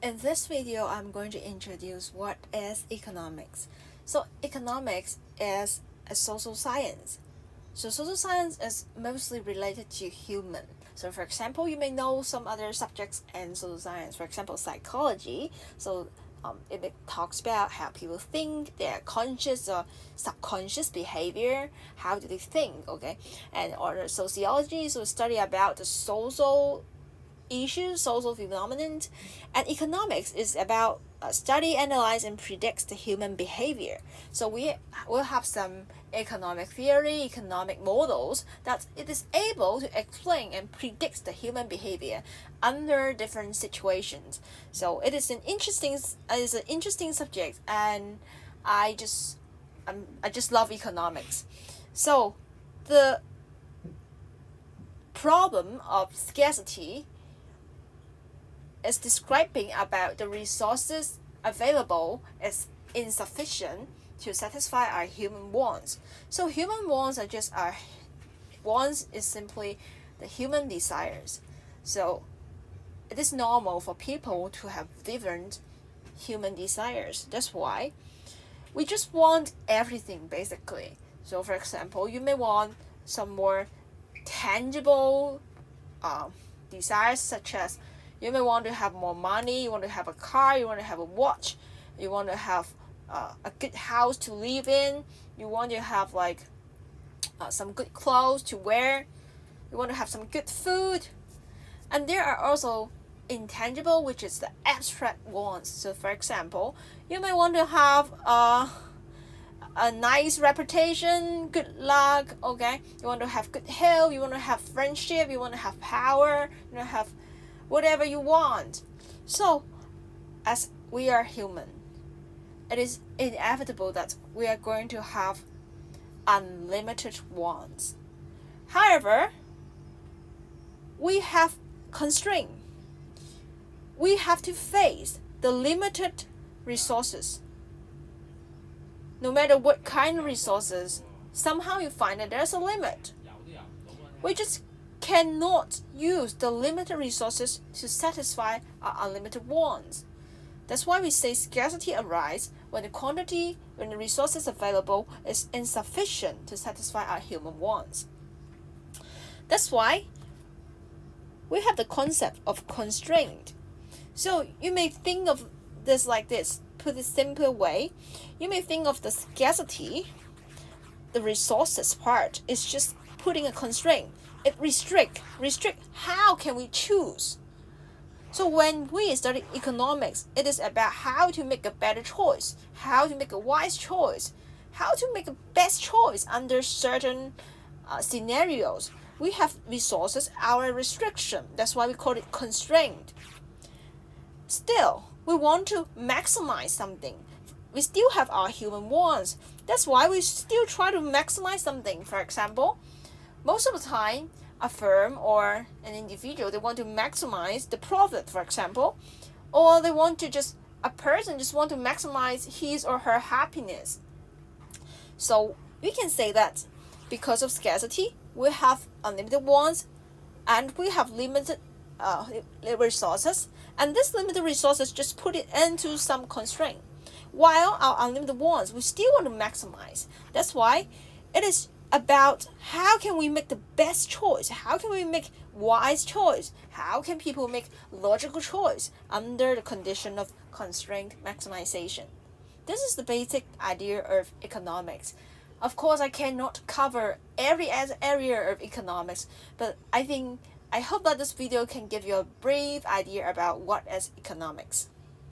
In this video, I'm going to introduce what is economics. So economics is a social science. So social science is mostly related to human. So for example, you may know some other subjects in social science. For example, psychology. So it talks about how people think, their conscious or subconscious behavior, how do they think, okay? And or sociology, so study about the social issues, social phenomenon, and economics is about study, analyze, and predicts the human behavior. So we will have some economic theory, economic models that it is able to explain and predict the human behavior under different situations. So it is an interesting subject, and I just love economics. So the problem of scarcity is describing about the resources available is insufficient to satisfy our human wants. So human wants are just our wants is simply the human desires. So it is normal for people to have different human desires. That's why we just want everything basically. So for example, you may want some more tangible desires, such as you may want to have more money, you want to have a car, you want to have a watch, you want to have a good house to live in, you want to have some good clothes to wear, you want to have some good food. And there are also intangible, which is the abstract wants. So for example, you may want to have a nice reputation, good luck, okay? You want to have good health, you want to have friendship, you want to have power, you want to have whatever you want. So, as we are human, it is inevitable that we are going to have unlimited wants. However, we have constraint. We have to face the limited resources. No matter what kind of resources, somehow you find that there's a limit. We just cannot use the limited resources to satisfy our unlimited wants. That's why we say scarcity arises when the resources available is insufficient to satisfy our human wants. That's why we have the concept of constraint. So you may think of this like this, put it simpler way, you may think of the scarcity, the resources part is just putting a constraint. It restrict how can we choose. So when we study economics, it is about how to make a better choice, how to make a wise choice, how to make a best choice under certain scenarios. We have resources, our restriction. That's why we call it constraint. Still, we want to maximize something. We still have our human wants. That's why we still try to maximize something. For example, most of the time, a firm or an individual, they want to maximize the profit, for example, or a person just want to maximize his or her happiness. So we can say that because of scarcity, we have unlimited wants and we have limited resources, and this limited resources just put it into some constraint. While our unlimited wants, we still want to maximize. That's why it is about how can we make the best choice, how can we make wise choice, how can people make logical choice under the condition of constraint maximization. This is the basic idea of economics. Of course, I cannot cover every area of economics, but I hope that this video can give you a brief idea about what is economics.